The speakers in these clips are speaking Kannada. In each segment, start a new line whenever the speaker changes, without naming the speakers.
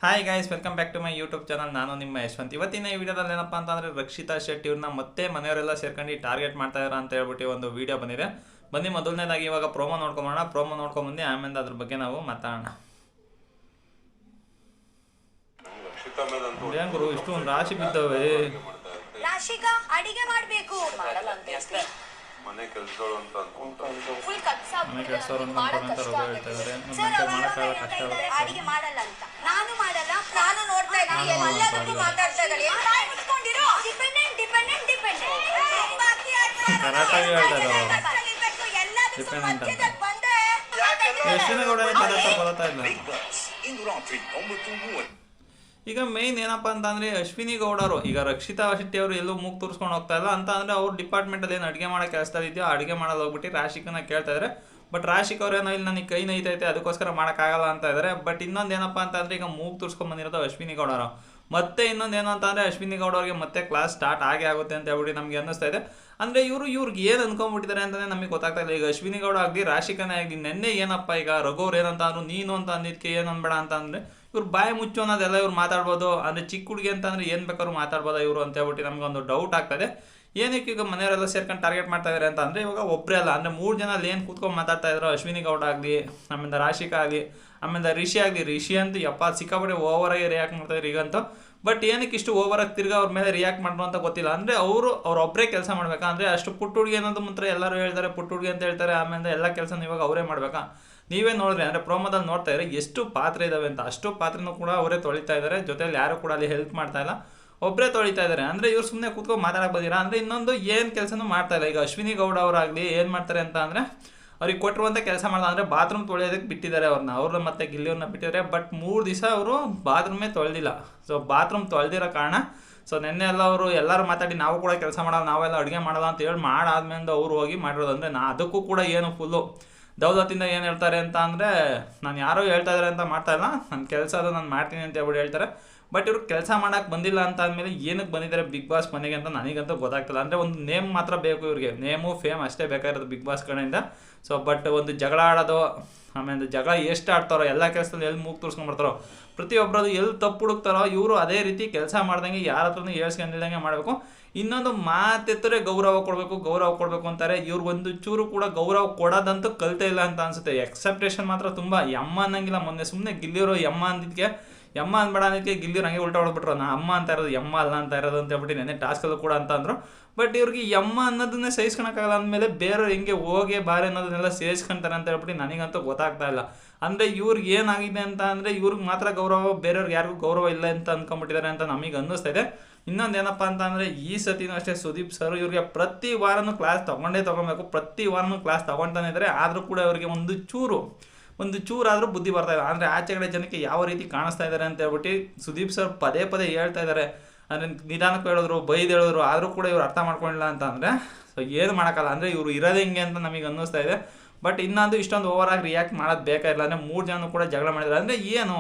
Hi guys, welcome back to my YouTube channel. ನಾನು ನಿಮ್ಮ ಯಶವಂತ್. ಇವತ್ತಿನ ಈ ವಿಡಿಯೋದಲ್ಲಿ ಏನಪ್ಪ ಅಂತಂದರೆ ರಕ್ಷಿತಾ ಶೆಟ್ಟಿ ಇವ್ರನ್ನ ಮತ್ತೆ ಮನೆಯವರೆಲ್ಲ ಸೇರ್ಕೊಂಡು ಟಾರ್ಗೆಟ್ ಮಾಡ್ತಾ ಇದ್ದಾರೆ ಅಂತ ಹೇಳ್ಬಿಟ್ಟು ಒಂದು ವಿಡಿಯೋ ಬಂದಿದೆ. ಬನ್ನಿ ಮೊದಲನೇದಾಗಿ ಇವಾಗ ಪ್ರೋಮೋ ನೋಡ್ಕೊಂಬೋಣ. ಪ್ರೋಮೋ ನೋಡ್ಕೊಂಬಂದು ಆಮೇಲೆ ಅದ್ರ ಬಗ್ಗೆ ನಾವು ಮಾತಾಡೋಣ. ಏನ್ ಗುರು ಇಷ್ಟೊಂದು ರಾಶಿ ಬಿದ್ದವೆ?
ರಾಶಿಕಾ ಅಡಿಗೆ ಮಾಡಬೇಕು
ಮನೆ ಕೆಲಸಗಳು ಅಂತ
ಫುಲ್
ಕೆಲಸವರು
ಅಡಿಗೆ ಮಾಡಲ್ಲ ಅಂತ ನಾನು ಮಾಡಲ್ಲ. ನಾನು ನೋಡ್ತಾ ಇದ್ದೀನಿ ಎಲ್ಲದಕ್ಕೂ ಮಾತಾಡ್ತಾ ಇದ್ದಾಳೆ. ಡಿಪೆಂಡೆಂಟ್ ಡಿಪೆಂಡೆಂಟ್ ಡಿಪೆಂಡೆಂಟ್
ಕರೆಕ್ಟಾಗಿ ಹೇಳ್ತಾ ಇದ್ದಾರೆ. ಎಷ್ಟು ದಿನ ಕೂಡ ಬರ್ತಾ ಇಲ್ಲ. ಈಗ ಮೇಯ್ನ್ ಏನಪ್ಪ ಅಂತಂದರೆ ಅಶ್ವಿನಿ ಗೌಡರು ಈಗ ರಕ್ಷಿತಾ ಶೆಟ್ಟಿ ಅವರು ಎಲ್ಲೂ ಮೂಗ್ ತೋರಿಸ್ಕೊಂಡು ಹೋಗ್ತಾ ಇಲ್ಲ ಅಂತ ಅಂದರೆ ಅವ್ರ ಡಿಪಾರ್ಟ್ಮೆಂಟಲ್ಲಿ ಏನು ಅಡುಗೆ ಮಾಡೋ ಕೆಲಸ ಇದೆಯೋ ಅಡುಗೆ ಮಾಡೋದು ಹೋಗ್ಬಿಟ್ಟು ರಾಶಿಕನ ಕೇಳ್ತಾ ಇದ್ದಾರೆ. ಬಟ್ ರಾಶಿಕ್ ಅವ್ರೇನೋ ಇಲ್ಲಿ ನನಗೆ ಕೈ ನೈತೈತೆ ಅದಕ್ಕೋಸ್ಕರ ಮಾಡೋಕ್ಕಾಗಲ್ಲ ಅಂತ ಇದ್ದಾರೆ. ಬಟ್ ಇನ್ನೊಂದು ಏನಪ್ಪ ಅಂತಂದರೆ ಈಗ ಮೂಗ್ ತೋರಿಸ್ಕೊಂಡು ಬಂದಿರೋದು ಅಶ್ವಿನಿ ಗೌಡರು. ಮತ್ತೆ ಇನ್ನೊಂದು ಏನು ಅಂತಂದರೆ ಅಶ್ವಿನಿ ಗೌಡವ್ರಿಗೆ ಮತ್ತೆ ಕ್ಲಾಸ್ ಸ್ಟಾರ್ಟ್ ಆಗುತ್ತೆ ಅಂತ ಹೇಳ್ಬಿಟ್ಟು ನಮಗೆ ಅನ್ನಿಸ್ತಾ ಇದೆ. ಅಂದರೆ ಇವ್ರಿಗೆ ಏನು ಅನ್ಕೊಂಡ್ಬಿಟ್ಟಿದ್ದಾರೆ ಅಂತಲೇ ನಮಗೆ ಗೊತ್ತಾಗ್ತಾ ಇಲ್ಲ. ಈಗ ಅಶ್ವಿನಿ ಗೌಡ ಆಗಲಿ ರಾಶಿಕನೇ ಆಗಲಿ ನೆನ್ನೆ ಏನಪ್ಪ ಈಗ ರಘುವ್ರು ಏನಂತ ಅಂದರು, ನೀನು ಅಂತ ಅಂದಿದ್ದಕ್ಕೆ ಏನು ಅನ್ಬೇಡ ಅಂತ ಅಂದರೆ ಇವ್ರು ಬಾಯಿ ಮುಚ್ಚು ಅನ್ನೋದೆಲ್ಲ ಇವ್ರು ಮಾತಾಡ್ಬೋದು. ಅಂದರೆ ಚಿಕ್ಕ ಹುಡುಗಿ ಅಂತಂದರೆ ಏನು ಬೇಕಾದ್ರೂ ಮಾತಾಡ್ಬೋದಾ ಇವರು ಅಂತ ಹೇಳ್ಬಿಟ್ಟು ನಮಗೊಂದು ಡೌಟ್ ಆಗ್ತದೆ. ಏನಕ್ಕೆ ಈಗ ಮನೆಯವರೆಲ್ಲ ಸೇರ್ಕೊಂಡು ಟಾರ್ಗೆಟ್ ಮಾಡ್ತಾ ಇದ್ದಾರೆ ಅಂತ ಅಂದರೆ ಇವಾಗ ಒಬ್ಬರೇ ಅಲ್ಲ, ಅಂದರೆ 3 ಜನ ಅಲ್ಲಿ ಏನು ಕೂತ್ಕೊಂಡು ಮಾತಾಡ್ತಾ ಇದ್ರು, ಅಶ್ವಿನಿ ಗೌಡ ಆಗಲಿ, ಆಮೇಲೆ ರಾಶಿಕಾ ಆಗಲಿ, ಆಮೇಲೆ ರಿಷಿ ಆಗಲಿ. ರಿಷಿ ಅಂತೂ ಸಿಕ್ಕಾಪಟ್ಟೆ ಓವರಾಗಿ ರಿಯಾಕ್ಟ್ ಮಾಡ್ತಾಯಿದ್ರು ಈಗಂತೂ. ಬಟ್ ಏನಕ್ಕೆ ಇಷ್ಟು ಓವರಾಗಿ ತಿರ್ಗಿ ಅವ್ರ ಮೇಲೆ ರಿಯಾಕ್ಟ್ ಮಾಡ್ರು ಅಂತ ಗೊತ್ತಿಲ್ಲ. ಅಂದರೆ ಅವ್ರೊಬ್ಬರೇ ಕೆಲಸ ಮಾಡ್ಬೇಕಾ? ಅಂದರೆ ಅಷ್ಟು ಪುಟ್ಟ ಹುಡುಗಿ ಅನ್ನೋದು ಮಾತ್ರ ಎಲ್ಲರೂ ಹೇಳ್ತಾರೆ, ಪುಟ್ಟ ಹುಡುಗಿ ಅಂತ ಹೇಳ್ತಾರೆ. ಆಮೇಲೆ ಎಲ್ಲ ಕೆಲಸನ ಇವಾಗ ಅವರೇ ಮಾಡಬೇಕಾ? ನೀವೇ ನೋಡಿದ್ರೆ ಅಂದರೆ ಪ್ರೋಮೋದಲ್ಲಿ ನೋಡ್ತಾ ಇದ್ದಾರೆ ಎಷ್ಟು ಪಾತ್ರೆ ಇದ್ದಾವೆ ಅಂತ. ಅಷ್ಟು ಪಾತ್ರೆನೂ ಕೂಡ ಅವರೇ ತೊಳಿತಾ ಇದ್ದಾರೆ. ಜೊತೆಯಲ್ಲಿ ಯಾರು ಕೂಡ ಅಲ್ಲಿ ಹೆಲ್ಪ್ ಮಾಡ್ತಾ ಇಲ್ಲ, ಒಬ್ಬರೇ ತೊಳಿತಾ ಇದ್ದಾರೆ. ಅಂದರೆ ಇವ್ರು ಸುಮ್ಮನೆ ಕೂತ್ಕೊಂಡು ಮಾತಾಡಕ್ಕೆ ಬಂದಿರಾ? ಅಂದರೆ ಇನ್ನೊಂದು ಏನು ಕೆಲಸನೂ ಮಾಡ್ತಾ ಇಲ್ಲ. ಈಗ ಅಶ್ವಿನಿ ಗೌಡ ಅವರಾಗಲಿ ಏನು ಮಾಡ್ತಾರೆ ಅಂತ ಅಂದರೆ ಅವ್ರಿಗೆ ಕೊಟ್ಟಿರುವಂಥ ಕೆಲಸ ಮಾಡ್ದೆ. ಅಂದರೆ ಬಾತ್ರೂಮ್ ತೊಳೆಯೋದಕ್ಕೆ ಬಿಟ್ಟಿದ್ದಾರೆ ಅವ್ರನ್ನ ಮತ್ತು ಗಿಲ್ಲಿಯವ್ರನ್ನ ಬಿಟ್ಟಿದ್ದಾರೆ. ಬಟ್ 3 ದಿವಸ ಅವರು ಬಾತ್ರೂಮೇ ತೊಳೆದಿಲ್ಲ. ಸೊ ಬಾತ್ರೂಮ್ ತೊಳೆದಿರೋ ಕಾರಣ ನೆನ್ನೆ ಎಲ್ಲ ಅವರು ಎಲ್ಲರೂ ಮಾತಾಡಿ ನಾವು ಕೂಡ ಕೆಲಸ ಮಾಡೋಲ್ಲ, ನಾವೆಲ್ಲ ಅಡುಗೆ ಮಾಡೋಲ್ಲ ಅಂತ ಹೇಳಿ ಮಾಡಾದ್ಮೇಲೆ ಅವ್ರು ಹೋಗಿ ಮಾಡಿರೋದು. ಅಂದರೆ ಅದಕ್ಕೂ ಕೂಡ ಏನು ಫುಲ್ಲು ದೌಲತ್ತಿಂದ ಏನು ಹೇಳ್ತಾರೆ ಅಂತ ಅಂದರೆ ನಾನು ಯಾರೋ ಹೇಳ್ತಾ ಇದ್ದಾರೆ ಅಂತ ಮಾಡ್ತಾ ಇಲ್ಲ, ನನ್ನ ಕೆಲಸ ಅದು ನಾನು ಮಾಡ್ತೀನಿ ಅಂತ ಹೇಳ್ಬಿಟ್ಟು ಹೇಳ್ತಾರೆ. ಬಟ್ ಇವ್ರು ಕೆಲಸ ಮಾಡೋಕ್ಕೆ ಬಂದಿಲ್ಲ ಅಂತ ಅಂದಮೇಲೆ ಏನಕ್ಕೆ ಬಂದಿದ್ದಾರೆ ಬಿಗ್ ಬಾಸ್ ಮನೆಗೆ ಅಂತ ನನಗಂತೂ ಗೊತ್ತಾಗ್ತಿಲ್ಲ. ಅಂದರೆ ಒಂದು ನೇಮ್ ಮಾತ್ರ ಬೇಕು ಇವ್ರಿಗೆ, ನೇಮು ಫೇಮ್ ಅಷ್ಟೇ ಬೇಕಾಗಿರೋದು ಬಿಗ್ ಬಾಸ್ ಕಡೆಯಿಂದ. ಸೊ ಬಟ್ ಒಂದು ಜಗಳ ಆಡೋದು, ಆಮೇಲೆ ಜಗಳ ಎಷ್ಟು ಆಡ್ತಾರೋ, ಎಲ್ಲ ಕೆಲಸದಲ್ಲಿ ಎಲ್ಲಿ ಮೂಗು ತೋರಿಸ್ಕೊಂಡ್ಬರ್ತಾರೋ, ಪ್ರತಿಯೊಬ್ಬರದು ಎಲ್ಲಿ ತಪ್ಪು ಹುಡುಕ್ತಾರೋ ಇವರು ಅದೇ ರೀತಿ ಕೆಲಸ ಮಾಡ್ದಂಗೆ ಯಾರ ಹತ್ರನೂ ಹೇಳ್ಸ್ಕೊಂಡಿಲ್ದಂಗೆ ಮಾಡಬೇಕು. ಇನ್ನೊಂದು ಮಾತೆತ್ತರೆ ಗೌರವ ಕೊಡಬೇಕು ಅಂತಾರೆ. ಇವ್ರು ಒಂದು ಚೂರು ಕೂಡ ಗೌರವ ಕೊಡೋದಂತೂ ಕಲಿತೇ ಇಲ್ಲ ಅಂತ ಅನಿಸುತ್ತೆ. ಎಕ್ಸೆಪ್ಟೇಷನ್ ಮಾತ್ರ ತುಂಬ ಎಮ್ಮ ಅನ್ನಂಗಿಲ್ಲ. ಮೊನ್ನೆ ಸುಮ್ಮನೆ ಗಿಲ್ಲಿಯವರು ಎಮ್ಮ ಅಂದಿದ್ದಕ್ಕೆ ಎಮ್ಮ ಅಂದ್ಬೇಡ ಅಂದಿದ್ದಕ್ಕೆ ಗಿಲ್ಲಿಯವ್ರು ಹಂಗೆ ಉಲ್ಟಾ ಹೊಡೆದ್ಬಿಟ್ರು. ನಾ ಅಮ್ಮ ಅಂತ ಇರೋದು ಎಮ್ಮ ಅಲ್ಲ ಅಂತ ಇರೋದು ಅಂತ ಹೇಳ್ಬಿಟ್ಟು ನೆನ್ನೆ ಟಾಸ್ಕಲ್ಲೂ ಕೂಡ ಅಂತ ಅಂದರು. ಬಟ್ ಇವ್ರಿಗೆ ಎಮ್ಮ ಅನ್ನೋದನ್ನೇ ಸಹಿಸ್ಕೊಳಕ್ಕಾಗಲ್ಲ ಅಂದಮೇಲೆ ಬೇರೆಯವ್ರು ಹಿಂಗೆ ಹೋಗಿ ಬಾರೆ ಅನ್ನೋದನ್ನೆಲ್ಲ ಸೇರಿಸ್ಕೊಂತಾರೆ ಅಂತ ಹೇಳ್ಬಿಟ್ಟು ನನಗಂತೂ ಗೊತ್ತಾಗ್ತಾ ಇಲ್ಲ. ಅಂದರೆ ಇವ್ರಿಗೆ ಏನಾಗಿದೆ ಅಂತ ಅಂದರೆ ಇವ್ರಿಗೆ ಮಾತ್ರ ಗೌರವ, ಬೇರೆಯವ್ರಿಗೆ ಯಾರಿಗೂ ಗೌರವ ಇಲ್ಲ ಅಂತ ಅಂದ್ಕೊಂಡ್ಬಿಟ್ಟಿದ್ದಾರೆ ಅಂತ ನಮಗೆ ಅನ್ನಿಸ್ತಾ ಇದೆ. ಇನ್ನೊಂದು ಏನಪ್ಪ ಅಂತ ಅಂದರೆ ಈ ಸತಿನೂ ಅಷ್ಟೇ ಸುದೀಪ್ ಸರ್ ಇವ್ರಿಗೆ ಪ್ರತಿ ವಾರನೂ ಕ್ಲಾಸ್ ತೊಗೊಬೇಕು, ಪ್ರತಿ ವಾರನೂ ಕ್ಲಾಸ್ ತೊಗೊಳ್ತಾನೆ ಇದ್ದಾರೆ. ಆದರೂ ಕೂಡ ಇವರಿಗೆ ಒಂದು ಚೂರಾದರೂ ಬುದ್ಧಿ ಬರ್ತಾ ಇಲ್ಲ. ಅಂದರೆ ಆಚೆ ಕಡೆ ಜನಕ್ಕೆ ಯಾವ ರೀತಿ ಕಾಣಿಸ್ತಾ ಇದ್ದಾರೆ ಅಂತ ಹೇಳ್ಬಿಟ್ಟು ಸುದೀಪ್ ಸರ್ ಪದೇ ಹೇಳ್ತಾ ಇದ್ದಾರೆ. ಅಂದರೆ ನಿಧಾನಕ್ಕೆ ಹೇಳಿದ್ರು, ಹೇಳಿದ್ರು, ಆದರೂ ಕೂಡ ಇವ್ರು ಅರ್ಥ ಮಾಡ್ಕೊಂಡಿಲ್ಲ ಅಂತ ಅಂದರೆ ಸೊ ಏನು ಮಾಡೋಕ್ಕಲ್ಲ. ಅಂದರೆ ಇವರು ಇರೋದು ಹೆಂಗೆ ಅಂತ ನಮಗೆ ಅನ್ನಿಸ್ತಾ ಇದೆ. ಬಟ್ ಇನ್ನೊಂದು ಇಷ್ಟೊಂದು ಓವರಾಗಿ ರಿಯಾಕ್ಟ್ ಮಾಡೋದು ಬೇಕಾಗಿಲ್ಲ. ಅಂದರೆ 3 ಜನ ಕೂಡ ಜಗಳ ಮಾಡಿದ್ದಾರೆ. ಅಂದರೆ ಏನು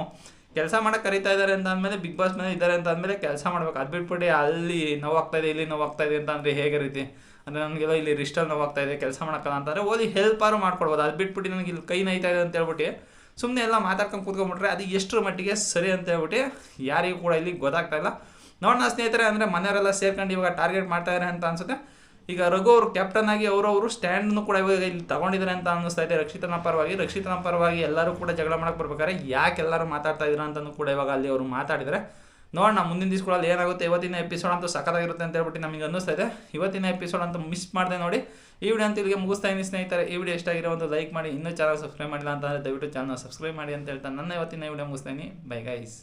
ಕೆಲಸ ಮಾಡೋಕ್ಕೆ ಕರೀತಾ ಇದ್ದಾರೆ ಅಂತ ಅಂದಮೇಲೆ ಬಿಗ್ ಬಾಸ್ ಮೇಲೆ ಇದ್ದಾರೆ ಅಂತ ಅಂದಮೇಲೆ ಕೆಲಸ ಮಾಡ್ಬೇಕು. ಅದು ಬಿಟ್ಬಿಟ್ಟು ಅಲ್ಲಿ ನೋವಾಗ್ತಾಯಿದೆ ಇಲ್ಲಿ ನೋವಾಗ್ತಾಯಿದೆ ಅಂತ ಅಂದರೆ ಹೇಗೆ ರೀತಿ? ಅಂದರೆ ನನಗೆಲ್ಲ ಇಲ್ಲಿ ರಿಸ್ಟಲ್ಲಿ ನೋವಾಗ್ತಾಯಿದೆ ಕೆಲಸ ಮಾಡೋಕ್ಕಲ್ಲ ಅಂತಂದರೆ ಓದಿ ಹೆಲ್ಪಾರು ಮಾಡ್ಕೊಡ್ಬೋದು. ಅದು ಬಿಟ್ಬಿಟ್ಟು ನನಗೆ ಇಲ್ಲಿ ಕೈ ನೈತಾ ಇದೆ ಅಂತ ಹೇಳ್ಬಿಟ್ಟು ಸುಮ್ಮನೆ ಎಲ್ಲ ಮಾತಾಡ್ಕೊಂಡು ಕೂತ್ಕೊಂಡ್ಬಿಟ್ರೆ ಅದು ಎಷ್ಟರ ಮಟ್ಟಿಗೆ ಸರಿ ಅಂತ ಹೇಳ್ಬಿಟ್ಟು ಯಾರಿಗೂ ಕೂಡ ಇಲ್ಲಿ ಗೊತ್ತಾಗ್ತಾ ಇಲ್ಲ. ನೋಡೋಣ ಸ್ನೇಹಿತರೆ. ಅಂದರೆ ಮನೆಯವರೆಲ್ಲ ಸೇರ್ಕೊಂಡು ಇವಾಗ ಟಾರ್ಗೆಟ್ ಮಾಡ್ತಾಯಿದ್ದಾರೆ ಅಂತ ಅನಿಸುತ್ತೆ. ಈಗ ರಘು ಅವರು ಕ್ಯಾಪ್ಟನ್ ಆಗಿ ಅವರು ಸ್ಟ್ಯಾಂಡನ್ನು ಕೂಡ ಇವಾಗ ಇಲ್ಲಿ ತಗೊಂಡಿದ್ದಾರೆ ಅಂತ ಅನ್ನಿಸ್ತಾ ಇದೆ ರಕ್ಷಿತನ ಪರವಾಗಿ ಎಲ್ಲರೂ ಕೂಡ ಜಗಳ ಮಾಡೋಕ್ಕೆ ಬರ್ಬೇಕಾದ್ರೆ ಯಾಕೆ ಎಲ್ಲರೂ ಮಾತಾಡ್ತಾ ಇದ್ರು ಅಂತಲೂ ಕೂಡ ಇವಾಗ ಅಲ್ಲಿ ಅವರು ಮಾತಾಡಿದರೆ. ನೋಡೋಣ ಮುಂದಿನ ದಿವಸಗಳಲ್ಲಿ ಏನಾಗುತ್ತೆ. ಇವತ್ತಿನ ಎಪಿಸೋಡ್ ಅಂತೂ ಸಖತ್ತಾಗಿರುತ್ತೆ ಅಂತ ಹೇಳ್ಬಿಟ್ಟು ನಮಗೆ ಅನ್ನಿಸ್ತಾ ಇದೆ. ಇವತ್ತಿನ ಎಪಿಸೋಡ್ ಅಂತೂ ಮಿಸ್ ಮಾಡಿದೆ ನೋಡಿ. ಈ ವಿಡಿಯೋ ಅಂತ ಇಲ್ಲಿಗೆ ಮುಗಿಸ್ತಾ ಇದ್ದೀನಿ ಸ್ನೇಹಿತರೆ. ಈ ವಿಡಿಯೋ ಇಷ್ಟ ಆಗಿರೋ ಒಂದು ಲೈಕ್ ಮಾಡಿ, ಇನ್ನೂ ಚಾನಲ್ ಸಬ್ಸ್ಕ್ರೈಬ್ ಮಾಡಿಲ್ಲ ಅಂತಂದರೆ ದಯವಿಟ್ಟು ಚಾನಲ್ ಸಬ್ಸ್ಕ್ರೈಬ್ ಮಾಡಿ ಅಂತ ಹೇಳ್ತಾ ನನ್ನ ಇವತ್ತಿನ ವಿಡಿಯೋ ಮುಗಿಸ್ತೀನಿ. Bye guys.